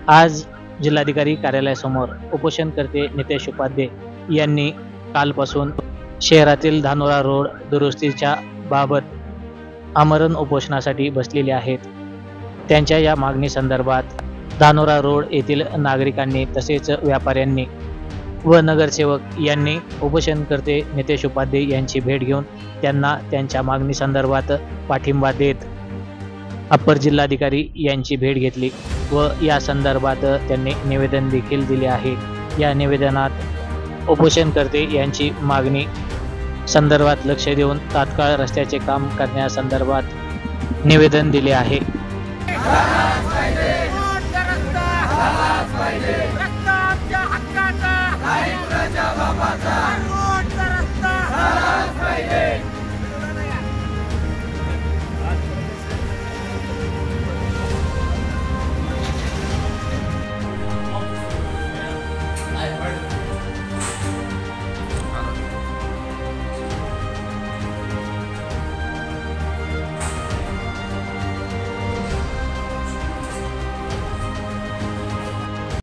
आज जिल्हाधिकारी कार्यालयासमोर उपोषणकर्ते नितेश उपाध्ये यांनी कालपासून शहरातील धानोरा रोड दुरुस्तीच्या बाबत आमरण उपोषणासाठी बसलेले आहेत। त्यांच्या या मागणी संदर्भात धानोरा रोड येथील नागरिकांनी तसेच व्यापाऱ्यांनी व नगरसेवक यांनी उपोषणकर्ते नितेश उपाध्ये यांची भेट घेऊन त्यांना त्यांच्या मागणी संदर्भात पाठिंबा देत अप्पर जिल्हाधिकारी यांची भेट घेतली व या संदर्भात त्यांनी निवेदन देखील दिले आहे। या निवेदनात उपोषणकर्ते यांची मागणी संदर्भात लक्ष देऊन तात्काळ रस्त्याचे काम करण्यासंदर्भात निवेदन दिले आहे। रस्ता